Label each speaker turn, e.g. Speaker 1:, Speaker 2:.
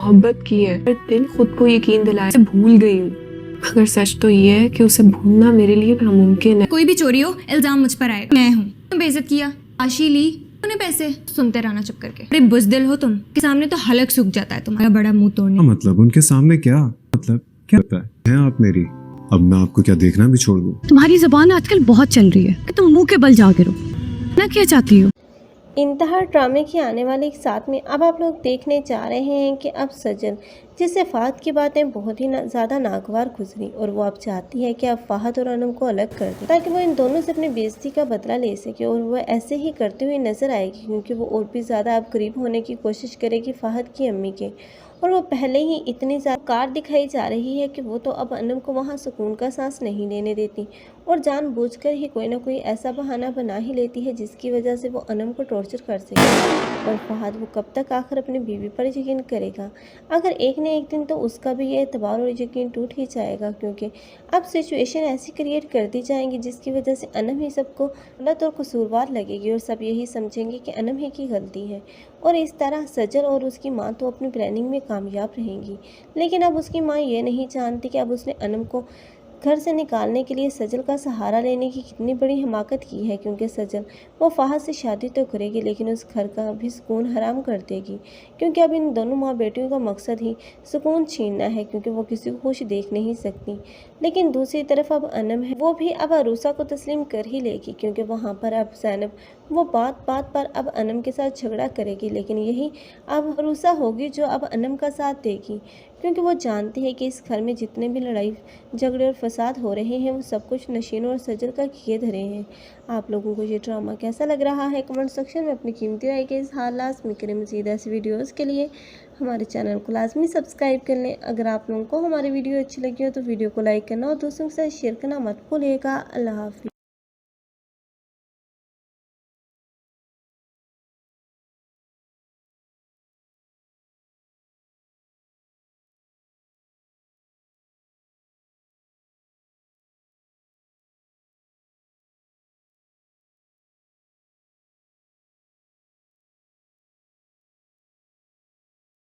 Speaker 1: मोहब्बत की है, पर दिल खुद को यकीन दिलाए भूल गई हूँ। मगर सच तो ये है कि उसे भूलना मेरे लिए नामुमकिन है।
Speaker 2: कोई भी चोरी हो, इल्जाम मुझ पर आएगा। मैं हूँ बेइज्जत किया, आशी ली, उन्हें पैसे सुनते रहना चुप करके। अरे बुज़दिल हो तुम, के सामने तो हलक सूख जाता है तुम्हारा बड़ा मुंह तोड़ने।
Speaker 3: मतलब उनके सामने क्या मतलब क्या होता है आप मेरी? अब मैं आपको क्या देखना भी छोड़ दूं?
Speaker 4: तुम्हारी जबान आजकल बहुत चल रही है कि तुम मुंह के बल जाके रहो ना, क्या चाहती हो?
Speaker 5: इंतहा ड्रामे की आने वाले एक साथ में अब आप लोग देखने जा रहे हैं कि अब सजल, जिससे फ़हद की बातें बहुत ही ज़्यादा नागवार गुजरी और वो अब चाहती है कि अब फ़हद और अनम को अलग कर दे ताकि वो इन दोनों से अपनी बेइज्जती का बदला ले सके। और वो ऐसे ही करते हुए नज़र आएगी क्योंकि वो और भी ज़्यादा अब करीब होने की कोशिश करेगी फ़हद की अम्मी के। और वो पहले ही इतनी ज़्यादा कार दिखाई जा रही है कि वो तो अब अनम को वहाँ सुकून का सांस नहीं लेने देती और जानबूझकर ही कोई ना कोई ऐसा बहाना बना ही लेती है जिसकी वजह से वो अनम को टॉर्चर कर सके। और फ़हद वो कब तक आखिर अपनी बीवी पर यकीन करेगा? अगर एक न एक दिन तो उसका भी ये एतबार और यकीन टूट ही जाएगा क्योंकि अब सिचुएशन ऐसी क्रिएट कर दी जाएंगी जिसकी वजह से अनम ही सबको गलत और कसूरवार लगेगी और सब यही समझेंगे कि अनम ही की गलती है। और इस तरह सजल और उसकी माँ तो अपनी प्लानिंग में कामयाब रहेंगी, लेकिन अब उसकी माँ ये नहीं जानती कि अब उसने अनम को घर से निकालने के लिए सजल का सहारा लेने की कितनी बड़ी हिमाकत की है क्योंकि सजल वो फ़हद से शादी तो करेगी लेकिन उस घर का भी सुकून हराम कर देगी क्योंकि अब इन दोनों माँ बेटियों का मकसद ही सुकून छीनना है क्योंकि वो किसी को खुश देख नहीं सकती। लेकिन दूसरी तरफ अब अनम है, वो भी अब अरूसा को तस्लीम कर ही लेगी क्योंकि वहाँ पर अब ज़ैनब वो बात बात पर अब अनम के साथ झगड़ा करेगी, लेकिन यही अब अरूसा होगी जो अब अनम का साथ देगी क्योंकि वो जानती है कि इस घर में जितने भी लड़ाई झगड़े और फसाद हो रहे हैं वो सब कुछ नशीनों और सजल का किए धरे हैं। आप लोगों को ये ड्रामा कैसा लग रहा है कमेंट सेक्शन में अपनी कीमती राय के इज़हार लाज़मी करें। मज़ीद ऐसी वीडियोज़ के लिए हमारे चैनल को लाजमी सब्सक्राइब कर लें। अगर आप लोगों को हमारी वीडियो अच्छी लगी हो तो वीडियो को लाइक करना और दोस्तों के साथ शेयर करना मत भूलिएगा। अल्लाह हाफ़िज़।